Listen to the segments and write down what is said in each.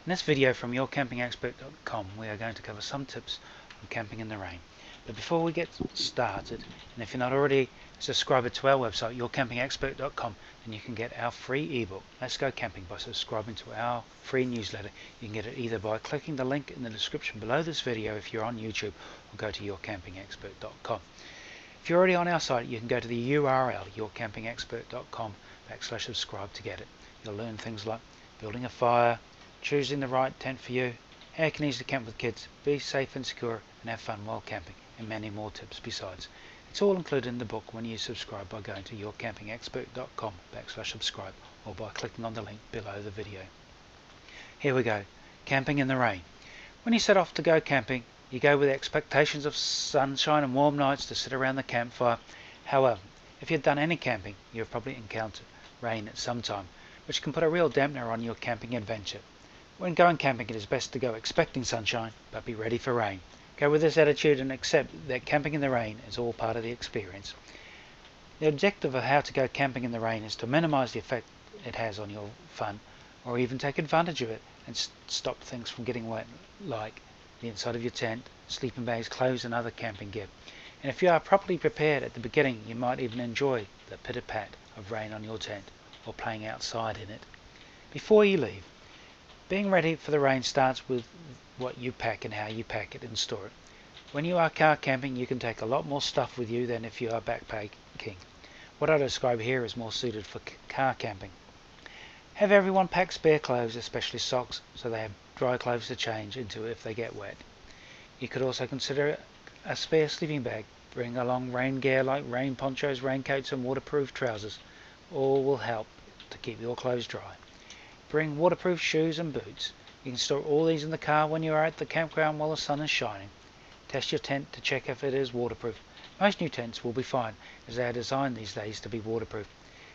In this video from yourcampingexpert.com we are going to cover some tips on camping in the rain. But before we get started, and if you're not already a subscriber to our website yourcampingexpert.com, then you can get our free ebook Let's Go Camping by subscribing to our free newsletter. You can get it either by clicking the link in the description below this video if you're on YouTube, or go to yourcampingexpert.com. If you're already on our site, you can go to the URL yourcampingexpert.com/subscribe to get it. You'll learn things like building a fire, choosing the right tent for you, how you can easily camp with kids, be safe and secure, and have fun while camping, and many more tips besides. It's all included in the book when you subscribe by going to yourcampingexpert.com/subscribe or by clicking on the link below the video. Here we go. Camping in the rain. When you set off to go camping, you go with expectations of sunshine and warm nights to sit around the campfire. However, if you've done any camping, you've probably encountered rain at some time, which can put a real dampener on your camping adventure. When going camping, it is best to go expecting sunshine, but be ready for rain. Go with this attitude and accept that camping in the rain is all part of the experience. The objective of how to go camping in the rain is to minimize the effect it has on your fun, or even take advantage of it and stop things from getting wet, like the inside of your tent, sleeping bags, clothes and other camping gear. And if you are properly prepared at the beginning, you might even enjoy the pitter-pat of rain on your tent or playing outside in it. Before you leave, being ready for the rain starts with what you pack and how you pack it and store it. When you are car camping, you can take a lot more stuff with you than if you are backpacking. What I describe here is more suited for car camping. Have everyone pack spare clothes, especially socks, so they have dry clothes to change into if they get wet. You could also consider a spare sleeping bag. Bring along rain gear like rain ponchos, raincoats and waterproof trousers. All will help to keep your clothes dry. Bring waterproof shoes and boots. You can store all these in the car when you are at the campground while the sun is shining. Test your tent to check if it is waterproof. Most new tents will be fine, as they are designed these days to be waterproof.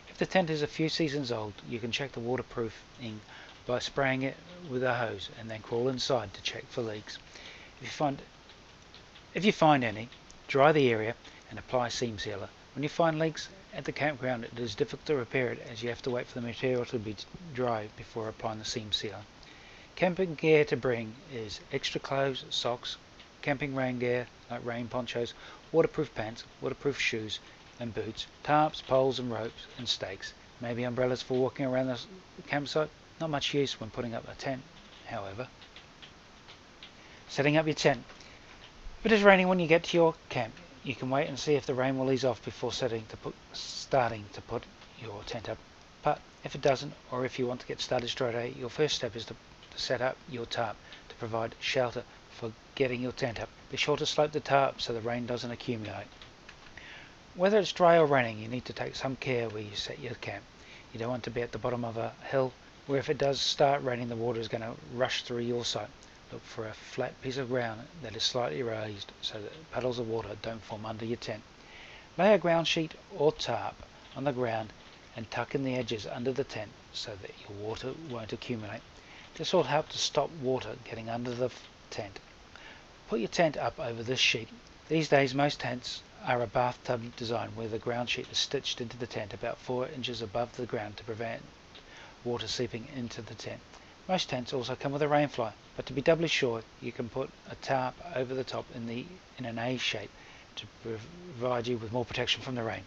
If the tent is a few seasons old, you can check the waterproofing by spraying it with a hose and then crawl inside to check for leaks. If you find any, dry the area and apply seam sealer. When you find leaks at the campground, it is difficult to repair it, as you have to wait for the material to be dry before applying the seam sealer. Camping gear to bring is extra clothes, socks, camping rain gear like rain ponchos, waterproof pants, waterproof shoes and boots, tarps, poles and ropes and stakes, maybe umbrellas for walking around the campsite. Not much use when putting up a tent, however. Setting up your tent. If it is raining when you get to your camp, you can wait and see if the rain will ease off before starting to put your tent up. But if it doesn't, or if you want to get started straight away, your first step is to set up your tarp to provide shelter for getting your tent up. Be sure to slope the tarp so the rain doesn't accumulate. Whether it's dry or raining, you need to take some care where you set your camp. You don't want to be at the bottom of a hill where if it does start raining, the water is going to rush through your site. Look for a flat piece of ground that is slightly raised so that puddles of water don't form under your tent. Lay a ground sheet or tarp on the ground and tuck in the edges under the tent so that your water won't accumulate. This will help to stop water getting under the tent. Put your tent up over this sheet. These days most tents are a bathtub design where the ground sheet is stitched into the tent about 4 inches above the ground to prevent water seeping into the tent. Most tents also come with a rainfly, but to be doubly sure, you can put a tarp over the top in an A shape to provide you with more protection from the rain.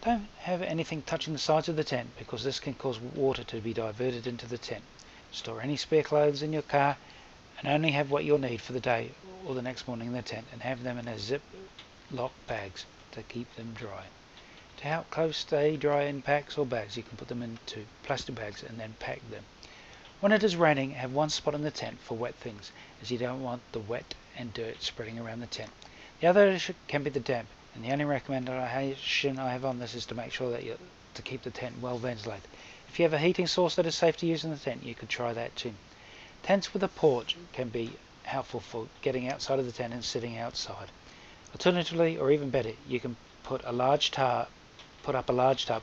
Don't have anything touching the sides of the tent, because this can cause water to be diverted into the tent. Store any spare clothes in your car and only have what you'll need for the day or the next morning in the tent, and have them in a zip-lock bags to keep them dry. To help clothes stay dry in packs or bags, you can put them into plastic bags and then pack them. When it is raining, have one spot in the tent for wet things, as you don't want the wet and dirt spreading around the tent. The other issue can be the damp, and the only recommendation I have on this is to make sure that to keep the tent well ventilated. If you have a heating source that is safe to use in the tent, you could try that too. Tents with a porch can be helpful for getting outside of the tent and sitting outside. Alternatively, or even better, you can put up a large tarp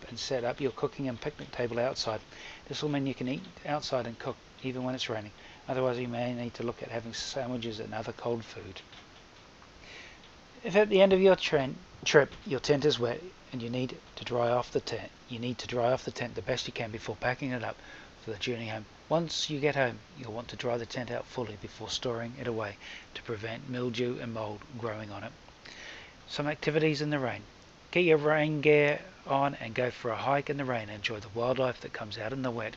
and set up your cooking and picnic table outside. This will mean you can eat outside and cook even when it's raining. Otherwise, you may need to look at having sandwiches and other cold food. If at the end of your trip your tent is wet and you need to dry off the tent the best you can before packing it up for the journey home, Once you get home, you'll want to dry the tent out fully before storing it away to prevent mildew and mold growing on it. Some activities in the rain. Get your rain gear on and go for a hike in the rain and enjoy the wildlife that comes out in the wet.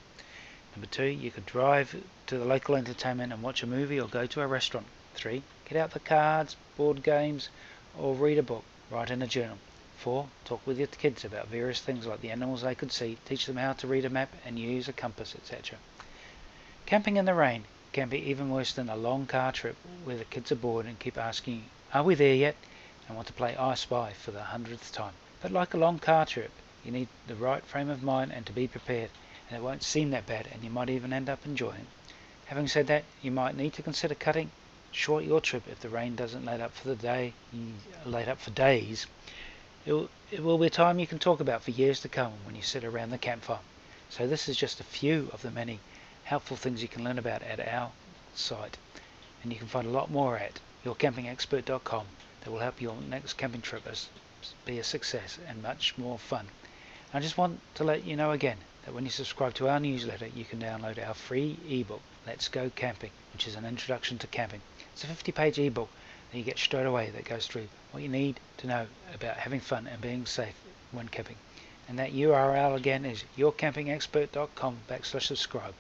Number 2, you could drive to the local entertainment and watch a movie or go to a restaurant. 3, get out the cards, board games, or read a book. Write in a journal. 4, talk with your kids about various things like the animals they could see, teach them how to read a map and use a compass, etc. Camping in the rain can be even worse than a long car trip where the kids are bored and keep asking, "Are we there yet?" and want to play I Spy for the 100th time. But like a long car trip, you need the right frame of mind and to be prepared, and it won't seem that bad, and you might even end up enjoying it. Having said that, you might need to consider cutting short your trip if the rain doesn't let up for days. It will be a time you can talk about for years to come when you sit around the campfire. So this is just a few of the many helpful things you can learn about at our site, and you can find a lot more at yourcampingexpert.com that will help your next camping trip be a success and much more fun. I just want to let you know again that when you subscribe to our newsletter, you can download our free ebook, Let's Go Camping, which is an introduction to camping. It's a 50-page ebook that you get straight away that goes through what you need to know about having fun and being safe when camping. And that URL again is yourcampingexpert.com/subscribe.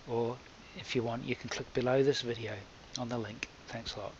Or if you want, you can click below this video on the link. Thanks a lot.